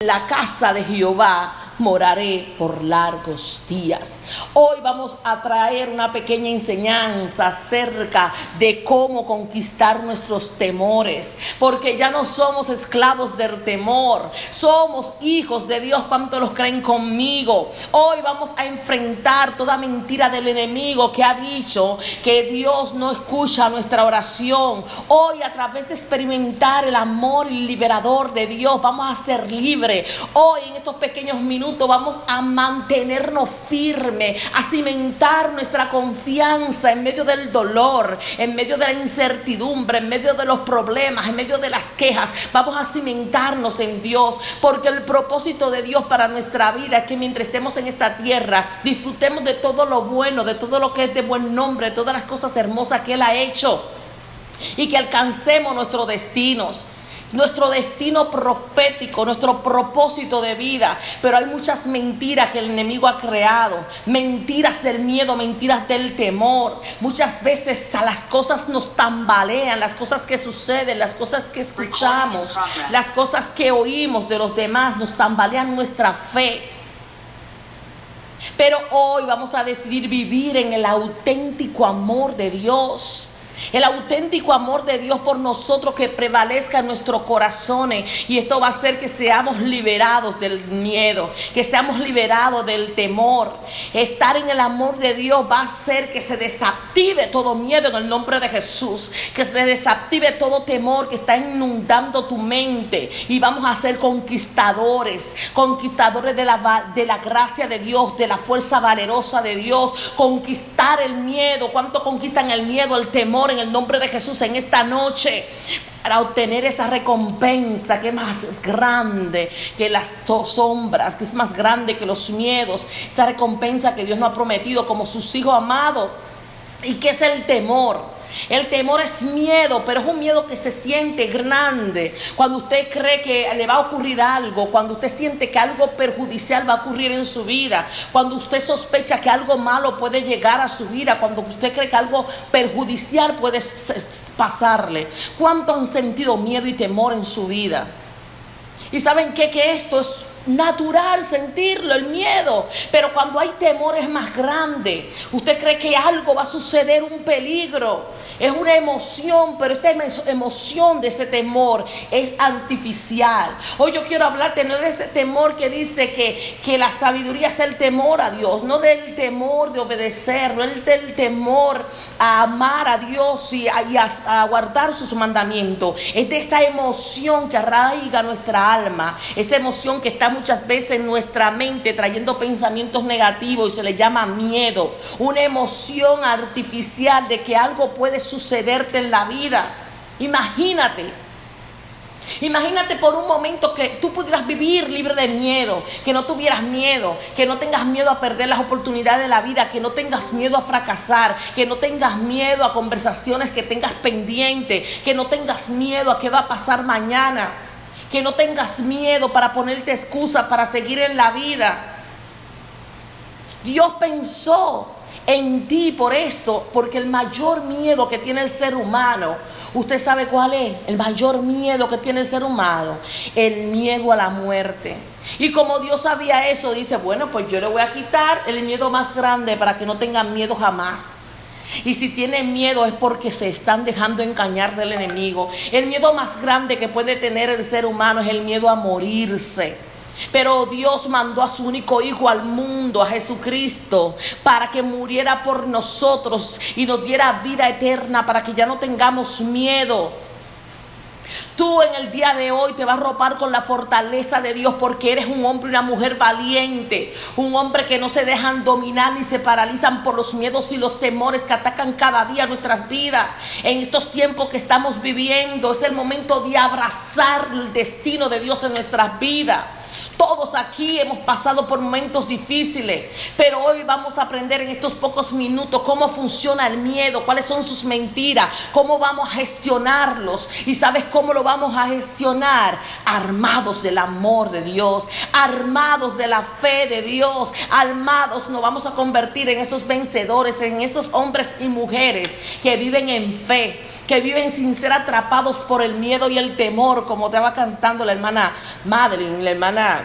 la casa de Jehová moraré por largos días. Hoy vamos a traer una pequeña enseñanza acerca de cómo conquistar nuestros temores, porque ya no somos esclavos del temor, somos hijos de Dios. ¿Cuántos los creen conmigo? Hoy vamos a enfrentar toda mentira del enemigo que ha dicho que Dios no escucha nuestra oración. Hoy, a través de experimentar el amor liberador de Dios, vamos a ser libres. Hoy, en estos pequeños minutos, vamos a mantenernos firmes, a cimentar nuestra confianza en medio del dolor, en medio de la incertidumbre, en medio de los problemas, en medio de las quejas. Vamos a cimentarnos en Dios, porque el propósito de Dios para nuestra vida es que mientras estemos en esta tierra, disfrutemos de todo lo bueno, de todo lo que es de buen nombre, de todas las cosas hermosas que Él ha hecho, y que alcancemos nuestros destinos. Nuestro destino profético, nuestro propósito de vida. Pero hay muchas mentiras que el enemigo ha creado, mentiras del miedo, mentiras del temor. Muchas veces las cosas nos tambalean, las cosas que suceden, las cosas que escuchamos, las cosas que oímos de los demás nos tambalean nuestra fe. Pero hoy vamos a decidir vivir en el auténtico amor de Dios. El auténtico amor de Dios por nosotros, que prevalezca en nuestros corazones. Y esto va a hacer que seamos liberados del miedo, que seamos liberados del temor. Estar en el amor de Dios va a hacer que se desactive todo miedo en el nombre de Jesús, que se desactive todo temor que está inundando tu mente. Y vamos a ser conquistadores, conquistadores de la gracia de Dios, de la fuerza valerosa de Dios. Conquistar el miedo. ¿Cuánto conquistan el miedo, el temor, en el nombre de Jesús en esta noche, para obtener esa recompensa que es más grande que las sombras, que es más grande que los miedos? Esa recompensa que Dios nos ha prometido como sus hijos amados. ¿Y qué es el temor? El temor es miedo, pero es un miedo que se siente grande cuando usted cree que le va a ocurrir algo, cuando usted siente que algo perjudicial va a ocurrir en su vida, cuando usted sospecha que algo malo puede llegar a su vida, cuando usted cree que algo perjudicial puede pasarle. ¿Cuánto han sentido miedo y temor en su vida? Y ¿saben qué? Que esto es natural sentirlo, el miedo. Pero cuando hay temor es más grande. Usted cree que algo va a suceder, un peligro. Es una emoción, pero esta emoción de ese temor es artificial. Hoy yo quiero hablarte no de ese temor que dice que la sabiduría es el temor a Dios, no del temor de obedecer, no es del temor a amar a Dios y a guardar sus mandamientos. Es de esa emoción que arraiga nuestra alma, esa emoción que está muchas veces en nuestra mente trayendo pensamientos negativos, y se le llama miedo. Una emoción artificial de que algo puede sucederte en la vida. Imagínate por un momento que tú pudieras vivir libre de miedo, que no tuvieras miedo, que no tengas miedo a perder las oportunidades de la vida, que no tengas miedo a fracasar, que no tengas miedo a conversaciones que tengas pendientes, que no tengas miedo a qué va a pasar mañana, que no tengas miedo para ponerte excusas para seguir en la vida. Dios pensó en ti por eso, porque el mayor miedo que tiene el ser humano, ¿usted sabe cuál es? El mayor miedo que tiene el ser humano, el miedo a la muerte. Y como Dios sabía eso, dice, bueno, pues yo le voy a quitar el miedo más grande para que no tengan miedo jamás. Y si tienen miedo es porque se están dejando engañar del enemigo. El miedo más grande que puede tener el ser humano es el miedo a morirse. Pero Dios mandó a su único hijo al mundo, a Jesucristo, para que muriera por nosotros y nos diera vida eterna, para que ya no tengamos miedo. Tú en el día de hoy te vas a arropar con la fortaleza de Dios, porque eres un hombre y una mujer valiente, un hombre que no se dejan dominar ni se paralizan por los miedos y los temores que atacan cada día nuestras vidas. En estos tiempos que estamos viviendo es el momento de abrazar el destino de Dios en nuestras vidas. Todos aquí hemos pasado por momentos difíciles, pero hoy vamos a aprender en estos pocos minutos cómo funciona el miedo, cuáles son sus mentiras, cómo vamos a gestionarlos. ¿Y sabes cómo lo vamos a gestionar? Armados del amor de Dios, armados de la fe de Dios, armados. Nos vamos a convertir en esos vencedores, en esos hombres y mujeres que viven en fe, que viven sin ser atrapados por el miedo y el temor, como estaba cantando la hermana Madeline, la hermana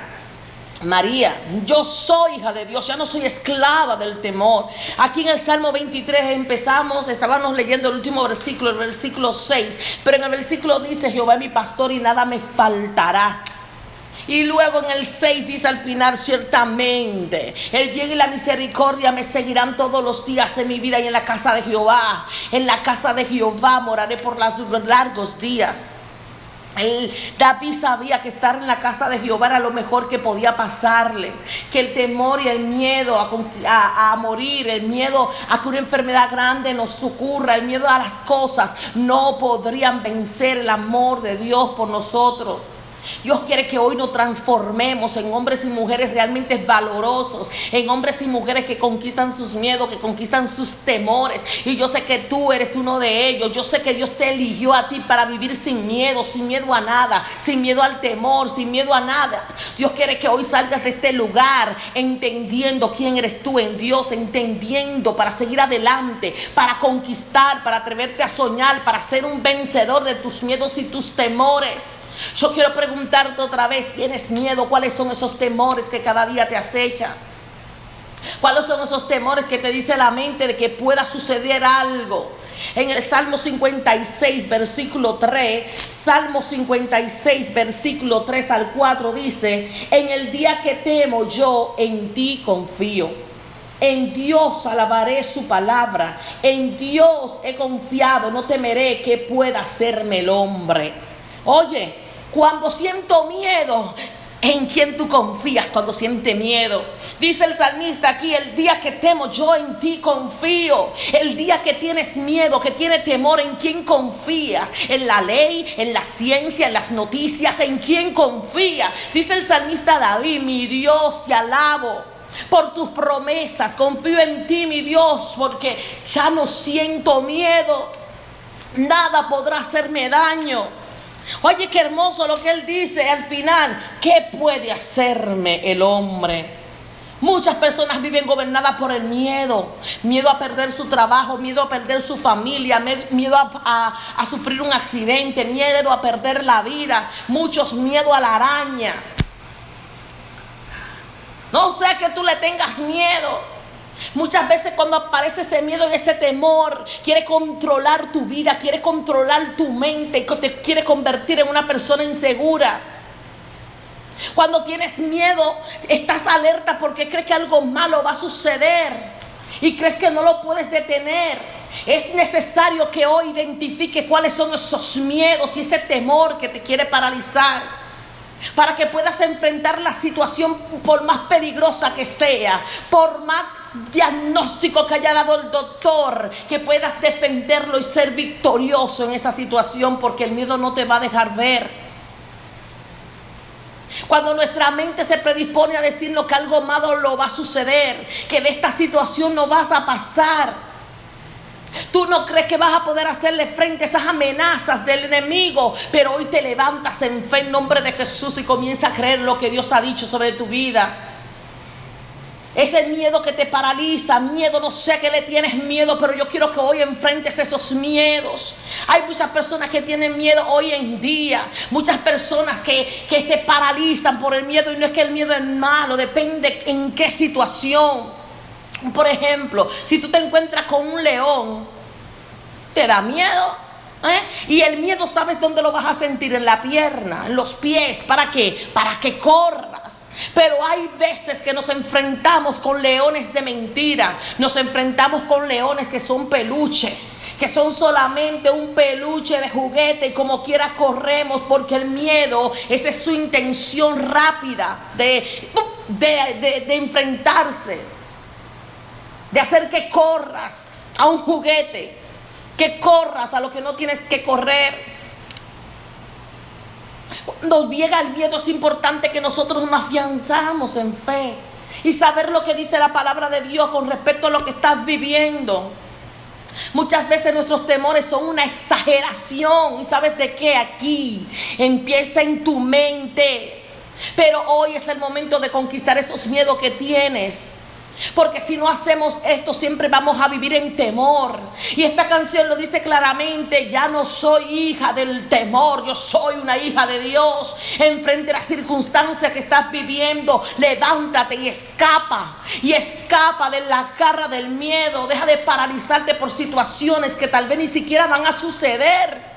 María. Yo soy hija de Dios, ya no soy esclava del temor. Aquí en el Salmo 23 estábamos leyendo el último versículo, el versículo 6, pero en el versículo dice: Jehová es mi pastor y nada me faltará. Y luego en el 6 dice al final: ciertamente el bien y la misericordia me seguirán todos los días de mi vida, y en la casa de Jehová moraré por los largos días. David sabía que estar en la casa de Jehová era lo mejor que podía pasarle, que el temor y el miedo a morir, el miedo a que una enfermedad grande nos ocurra, el miedo a las cosas, no podrían vencer el amor de Dios por nosotros. Dios quiere que hoy nos transformemos en hombres y mujeres realmente valorosos, en hombres y mujeres que conquistan sus miedos, que conquistan sus temores. Y yo sé que tú eres uno de ellos. Yo sé que Dios te eligió a ti para vivir sin miedo a nada, sin miedo al temor, sin miedo a nada. Dios quiere que hoy salgas de este lugar entendiendo quién eres tú en Dios, entendiendo para seguir adelante, para conquistar, para atreverte a soñar, para ser un vencedor de tus miedos y tus temores. Yo quiero preguntarte otra vez: ¿tienes miedo? ¿Cuáles son esos temores que cada día te acechan? ¿Cuáles son esos temores que te dice la mente de que pueda suceder algo? En el Salmo 56, versículo 3, Salmo 56, versículo 3 al 4 dice: en el día que temo yo, en ti confío. En Dios alabaré su palabra. En Dios he confiado, no temeré que pueda hacerme el hombre. Oye, cuando siento miedo, ¿en quién tú confías cuando sientes miedo? Dice el salmista aquí: el día que temo, yo en ti confío. El día que tienes miedo, que tienes temor, ¿en quién confías? ¿En la ley, en la ciencia, en las noticias? ¿En quién confía? Dice el salmista David: mi Dios, te alabo por tus promesas. Confío en ti, mi Dios, porque ya no siento miedo. Nada podrá hacerme daño. Oye, qué hermoso lo que él dice al final: ¿qué puede hacerme el hombre? Muchas personas viven gobernadas por el miedo. Miedo a perder su trabajo, miedo a perder su familia, miedo a sufrir un accidente, miedo a perder la vida. Muchos miedo a la araña. No sea que tú le tengas miedo. Muchas veces cuando aparece ese miedo y ese temor, quiere controlar tu vida, quiere controlar tu mente, te quiere convertir en una persona insegura. Cuando tienes miedo, estás alerta porque crees que algo malo va a suceder y crees que no lo puedes detener. Es necesario que hoy identifique cuáles son esos miedos y ese temor que te quiere paralizar, para que puedas enfrentar la situación, por más peligrosa que sea, por más diagnóstico que haya dado el doctor, que puedas defenderlo y ser victorioso en esa situación, porque el miedo no te va a dejar ver. Cuando nuestra mente se predispone a decirnos que algo malo lo va a suceder, que de esta situación no vas a pasar, tú no crees que vas a poder hacerle frente a esas amenazas del enemigo, pero hoy te levantas en fe en nombre de Jesús y comienzas a creer lo que Dios ha dicho sobre tu vida. Ese miedo que te paraliza, miedo, no sé a qué le tienes miedo, pero yo quiero que hoy enfrentes esos miedos. Hay muchas personas que tienen miedo hoy en día, muchas personas que se paralizan por el miedo, y no es que el miedo es malo, depende en qué situación. Por ejemplo, si tú te encuentras con un león, ¿te da miedo? Y el miedo, ¿sabes dónde lo vas a sentir? En la pierna, en los pies. ¿Para qué? Para que corras. Pero hay veces que nos enfrentamos con leones de mentira. Nos enfrentamos con leones que son peluche, que son solamente un peluche de juguete, y como quiera corremos, porque el miedo, esa es su intención rápida de enfrentarse, de hacer que corras a un juguete, que corras a lo que no tienes que correr. Cuando llega el miedo, es importante que nosotros nos afianzamos en fe y saber lo que dice la palabra de Dios con respecto a lo que estás viviendo. Muchas veces nuestros temores son una exageración, y ¿sabes de qué? Aquí empieza en tu mente. Pero hoy es el momento de conquistar esos miedos que tienes. Porque si no hacemos esto, siempre vamos a vivir en temor. Y esta canción lo dice claramente: ya no soy hija del temor, yo soy una hija de Dios. Enfrente de las circunstancias que estás viviendo, levántate y escapa. Y escapa de la garra del miedo. Deja de paralizarte por situaciones que tal vez ni siquiera van a suceder.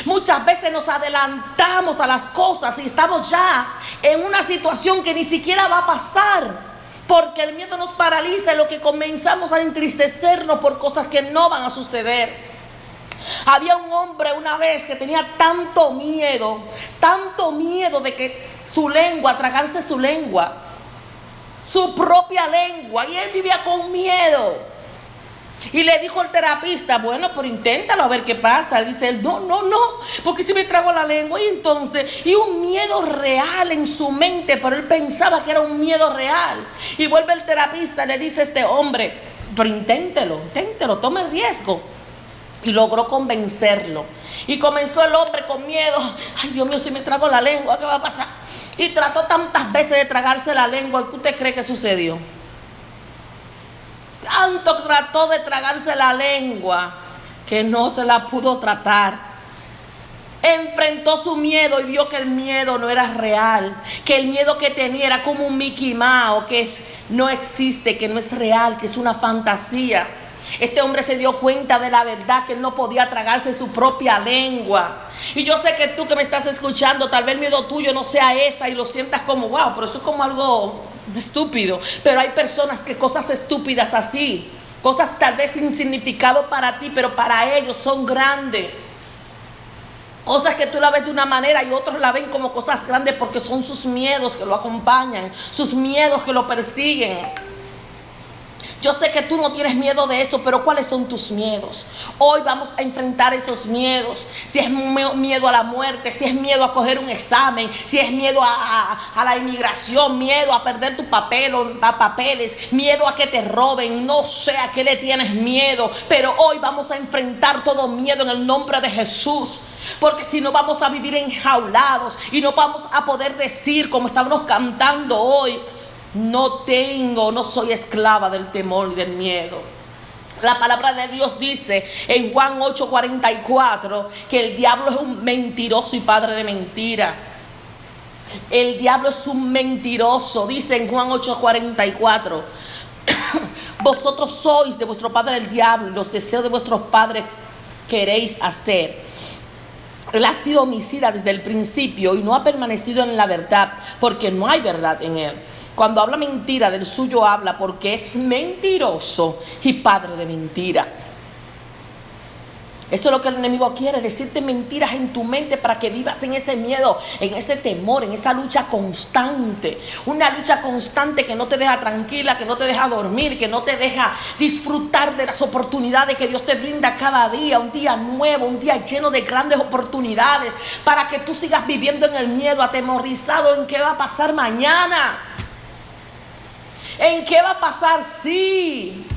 Muchas veces nos adelantamos a las cosas y estamos ya en una situación que ni siquiera va a pasar. Porque el miedo nos paraliza, en lo que comenzamos a entristecernos por cosas que no van a suceder. Había un hombre una vez que tenía tanto miedo de que tragarse su lengua, su propia lengua, y él vivía con miedo. Y le dijo al terapista: bueno, pero inténtalo a ver qué pasa. Dice él: no, porque si me trago la lengua. Y un miedo real en su mente, pero él pensaba que era un miedo real. Y vuelve el terapista y le dice a este hombre: pero inténtelo, tome el riesgo. Y logró convencerlo. Y comenzó el hombre con miedo: ay, Dios mío, si me trago la lengua, ¿qué va a pasar? Y trató tantas veces de tragarse la lengua. ¿Qué usted cree que sucedió? Tanto trató de tragarse la lengua que no se la pudo tratar. Enfrentó su miedo y vio que el miedo no era real, que el miedo que tenía era como un Mickey Mouse, no existe, que no es real, que es una fantasía. Este hombre se dio cuenta de la verdad, que él no podía tragarse su propia lengua. Y yo sé que tú que me estás escuchando, tal vez el miedo tuyo no sea esa y lo sientas como wow, pero eso es como algo estúpido. Pero hay personas que cosas estúpidas así, cosas tal vez sin significado para ti, pero para ellos son grandes. Cosas que tú la ves de una manera y otros la ven como cosas grandes porque son sus miedos que lo acompañan, sus miedos que lo persiguen. Yo sé que tú no tienes miedo de eso, pero ¿cuáles son tus miedos? Hoy vamos a enfrentar esos miedos. Si es miedo a la muerte, si es miedo a coger un examen, si es miedo a la inmigración, miedo a perder tu papeles, miedo a que te roben, no sé a qué le tienes miedo, pero hoy vamos a enfrentar todo miedo en el nombre de Jesús. Porque si no, vamos a vivir enjaulados y no vamos a poder decir como estábamos cantando hoy: no soy esclava del temor y del miedo. La palabra de Dios dice en Juan 8:44 que el diablo es un mentiroso y padre de mentira. El diablo es un mentiroso, dice en Juan 8:44. Vosotros sois de vuestro padre el diablo, y los deseos de vuestros padres queréis hacer. Él ha sido homicida desde el principio y no ha permanecido en la verdad, porque no hay verdad en él. Cuando habla mentira, del suyo habla, porque es mentiroso y padre de mentira. Eso es lo que el enemigo quiere, decirte mentiras en tu mente para que vivas en ese miedo, en ese temor, en esa lucha constante. Una lucha constante que no te deja tranquila, que no te deja dormir, que no te deja disfrutar de las oportunidades que Dios te brinda cada día. Un día nuevo, un día lleno de grandes oportunidades, para que tú sigas viviendo en el miedo, atemorizado en qué va a pasar mañana. ¿En qué va a pasar? Sí,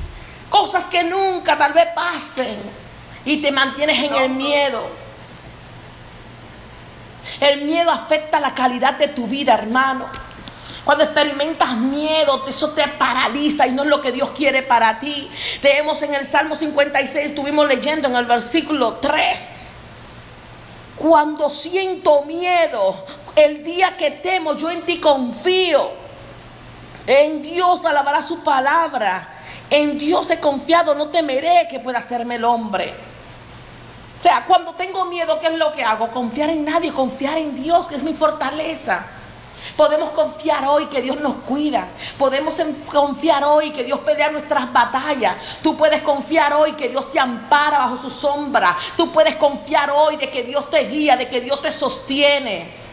cosas que nunca tal vez pasen. Y te mantienes en el miedo. El miedo afecta la calidad de tu vida, hermano. Cuando experimentas miedo, eso te paraliza y no es lo que Dios quiere para ti. Leemos en el Salmo 56, estuvimos leyendo en el versículo 3. Cuando siento miedo, el día que temo, yo en ti confío. En Dios alabará su palabra. En Dios he confiado, no temeré que pueda hacerme el hombre. O sea, cuando tengo miedo, ¿qué es lo que hago? Confiar en nadie, confiar en Dios, que es mi fortaleza. Podemos confiar hoy que Dios nos cuida. Podemos confiar hoy que Dios pelea nuestras batallas. Tú puedes confiar hoy que Dios te ampara bajo su sombra. Tú puedes confiar hoy de que Dios te guía, de que Dios te sostiene.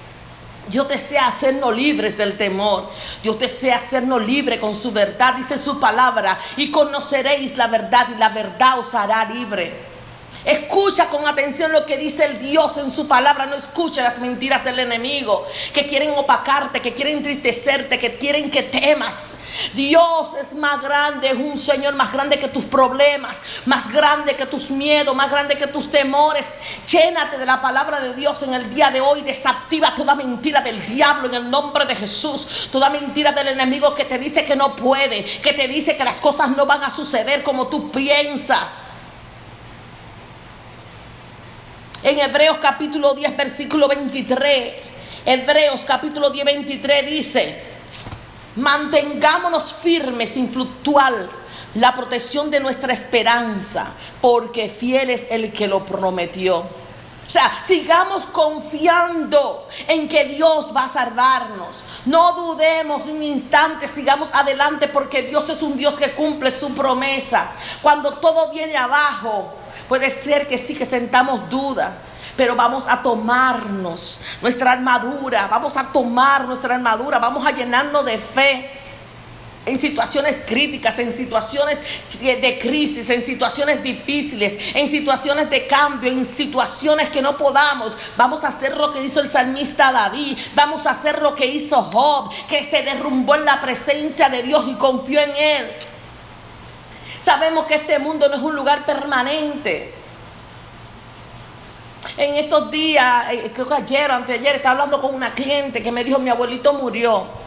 Dios desea hacernos libres del temor. Dios desea hacernos libres con su verdad. Dice su palabra: y conoceréis la verdad y la verdad os hará libre. Escucha con atención lo que dice el Dios en su palabra. No escucha las mentiras del enemigo que quieren opacarte, que quieren entristecerte, que quieren que temas. Dios es más grande, es un Señor más grande que tus problemas, más grande que tus miedos, más grande que tus temores. Llénate de la palabra de Dios en el día de hoy. Desactiva toda mentira del diablo en el nombre de Jesús. Toda mentira del enemigo que te dice que no puede, que te dice que las cosas no van a suceder como tú piensas. En Hebreos capítulo 10, versículo 23. Hebreos capítulo 10, 23 dice: mantengámonos firmes sin fluctuar la protección de nuestra esperanza, porque fiel es el que lo prometió. O sea, sigamos confiando en que Dios va a salvarnos. No dudemos ni un instante, sigamos adelante, porque Dios es un Dios que cumple su promesa. Cuando todo viene abajo, puede ser que sí, que sentamos duda, pero vamos a tomarnos nuestra armadura, vamos a llenarnos de fe en situaciones críticas, en situaciones de crisis, en situaciones difíciles, en situaciones de cambio, en situaciones que no podamos. Vamos a hacer lo que hizo el salmista David, vamos a hacer lo que hizo Job, que se derrumbó en la presencia de Dios y confió en Él. Sabemos que este mundo no es un lugar permanente. En estos días, creo que ayer o anteayer, estaba hablando con una cliente que me dijo: mi abuelito murió.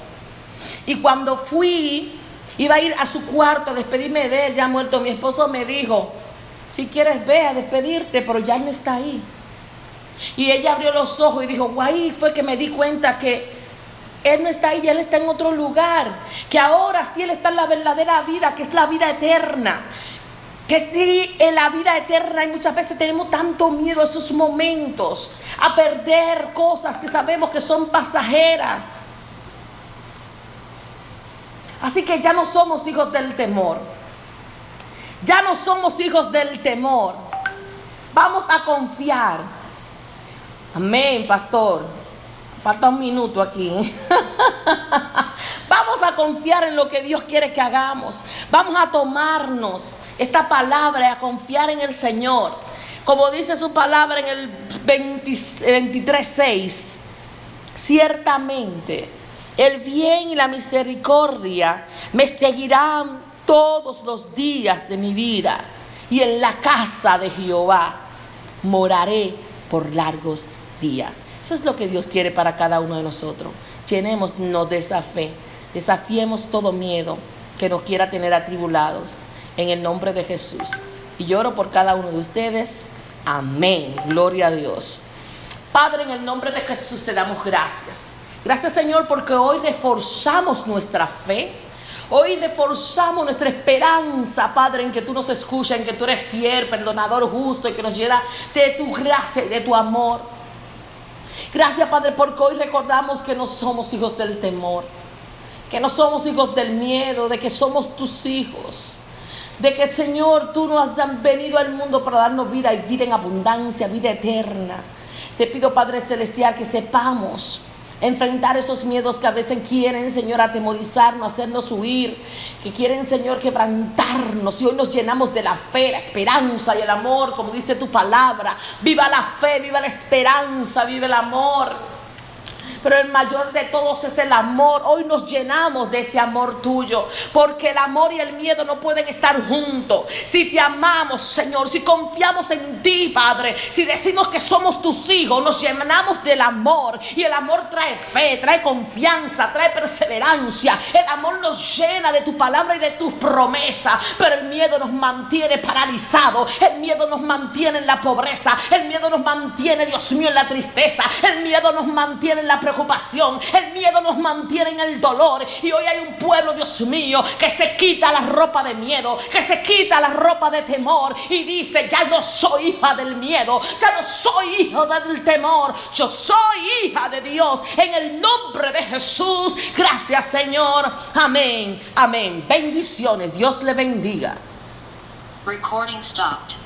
Y cuando fui, iba a ir a su cuarto a despedirme de él, ya muerto. Mi esposo me dijo: si quieres ve a despedirte, pero ya no está ahí. Y ella abrió los ojos y dijo: ahí fue que me di cuenta que Él no está ahí, Él está en otro lugar, que ahora sí Él está en la verdadera vida, que es la vida eterna. Que sí, en la vida eterna, y muchas veces tenemos tanto miedo a esos momentos, a perder cosas que sabemos que son pasajeras. Así que ya no somos hijos del temor. Ya no somos hijos del temor. Vamos a confiar. Amén, pastor. Falta un minuto aquí. Vamos a confiar en lo que Dios quiere que hagamos. Vamos a tomarnos esta palabra y a confiar en el Señor. Como dice su palabra en el 23:6. Ciertamente el bien y la misericordia me seguirán todos los días de mi vida, y en la casa de Jehová moraré por largos días. Eso es lo que Dios quiere para cada uno de nosotros. Llenémonos de esa fe. Desafiemos todo miedo que nos quiera tener atribulados en el nombre de Jesús. Y yo oro por cada uno de ustedes. Amén. Gloria a Dios. Padre, en el nombre de Jesús te damos gracias. Gracias, Señor, porque hoy reforzamos nuestra fe. Hoy reforzamos nuestra esperanza, Padre, en que tú nos escuchas, en que tú eres fiel, perdonador, justo, y que nos llena de tu gracia y de tu amor. Gracias, Padre, porque hoy recordamos que no somos hijos del temor, que no somos hijos del miedo, de que somos tus hijos, de que, Señor, tú nos has venido al mundo para darnos vida y vida en abundancia, vida eterna. Te pido, Padre Celestial, que sepamos enfrentar esos miedos que a veces quieren, Señor, atemorizarnos, hacernos huir, que quieren, Señor, quebrantarnos. Y hoy nos llenamos de la fe, la esperanza y el amor, como dice tu palabra. Viva la fe, viva la esperanza, viva el amor. Pero el mayor de todos es el amor. Hoy nos llenamos de ese amor tuyo, porque el amor y el miedo no pueden estar juntos. Si te amamos, Señor, si confiamos en ti, Padre, si decimos que somos tus hijos, nos llenamos del amor. Y el amor trae fe, trae confianza, trae perseverancia. El amor nos llena de tu palabra y de tus promesas. Pero el miedo nos mantiene paralizados. El miedo nos mantiene en la pobreza. El miedo nos mantiene, Dios mío, en la tristeza. El miedo nos mantiene en la preocupación. El miedo nos mantiene en el dolor. Y hoy hay un pueblo, Dios mío, que se quita la ropa de miedo, que se quita la ropa de temor y dice: ya no soy hija del miedo, ya no soy hijo del temor, yo soy hija de Dios, en el nombre de Jesús. Gracias, Señor. Amén, amén. Bendiciones. Dios le bendiga. Recording stopped.